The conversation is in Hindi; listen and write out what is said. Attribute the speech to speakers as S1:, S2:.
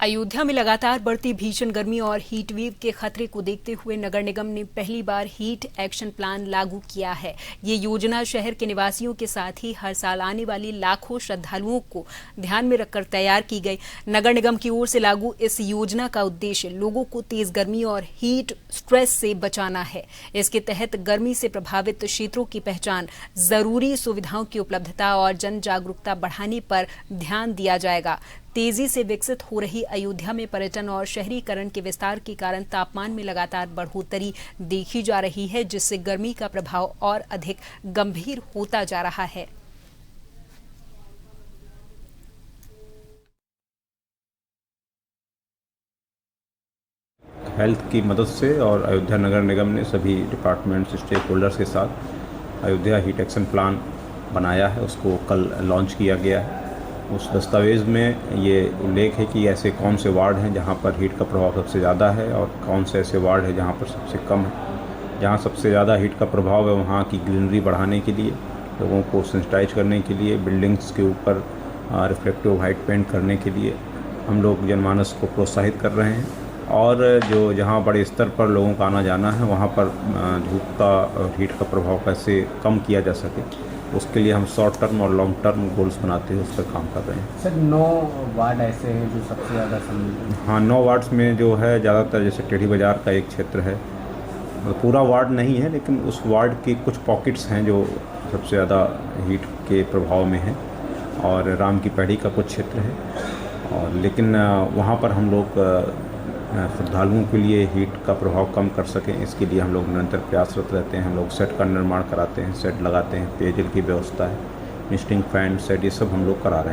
S1: अयोध्या में लगातार बढ़ती भीषण गर्मी और हीट वेव के खतरे को देखते हुए नगर निगम ने पहली बार हीट एक्शन प्लान लागू किया है। ये योजना शहर के निवासियों के साथ ही हर साल आने वाली लाखों श्रद्धालुओं को ध्यान में रखकर तैयार की गई। नगर निगम की ओर से लागू इस योजना का उद्देश्य लोगों को तेज गर्मी और हीट स्ट्रेस से बचाना है। इसके तहत गर्मी से प्रभावित क्षेत्रों की पहचान, जरूरी सुविधाओं की उपलब्धता और जन जागरूकता बढ़ाने पर ध्यान दिया जाएगा। तेजी से विकसित हो रही अयोध्या में पर्यटन और शहरीकरण के विस्तार के कारण तापमान में लगातार बढ़ोतरी देखी जा रही है, जिससे गर्मी का प्रभाव और अधिक गंभीर होता जा रहा है।
S2: हेल्थ की मदद से और अयोध्या नगर निगम ने सभी डिपार्टमेंट्स, स्टेक होल्डर्स के साथ अयोध्या हीट एक्शन प्लान बनाया है। उसको कल लॉन्च किया गया है। उस दस्तावेज़ में ये उल्लेख है कि ऐसे कौन से वार्ड हैं जहाँ पर हीट का प्रभाव सबसे ज़्यादा है और कौन से ऐसे वार्ड हैं जहाँ पर सबसे कम है। जहाँ सबसे ज़्यादा हीट का प्रभाव है वहाँ की ग्रीनरी बढ़ाने के लिए, लोगों को सेंसिटाइज करने के लिए, बिल्डिंग्स के ऊपर रिफ्लेक्टिव वाइट पेंट करने के लिए हम लोग जनमानस को प्रोत्साहित कर रहे हैं। और जो जहाँ बड़े स्तर पर लोगों का आना जाना है वहाँ पर धूप का और हीट का प्रभाव कैसे कम किया जा सके, उसके लिए हम शॉर्ट टर्म और लॉन्ग टर्म गोल्स बनाते हुए उस पर काम कर रहे हैं।
S3: सर 9 वार्ड ऐसे हैं जो सबसे ज़्यादा सम्मिलित हैं।
S2: हाँ, 9 वार्ड्स में जो है ज़्यादातर जैसे टेढ़ी बाज़ार का एक क्षेत्र है, मतलब पूरा वार्ड नहीं है लेकिन उस वार्ड के कुछ पॉकेट्स हैं जो सबसे ज़्यादा हीट के प्रभाव में हैं, और राम की पैड़ी का कुछ क्षेत्र है। और लेकिन वहाँ पर हम लोग श्रद्धालुओं के लिए हीट का प्रभाव कम कर सकें, इसके लिए हम लोग निरंतर प्रयासरत रहते हैं। हम लोग सेट का निर्माण कराते हैं, सेट लगाते हैं, पेयजल की व्यवस्था है, मिस्टिंग फैन सेट, ये सब हम लोग करा रहे हैं।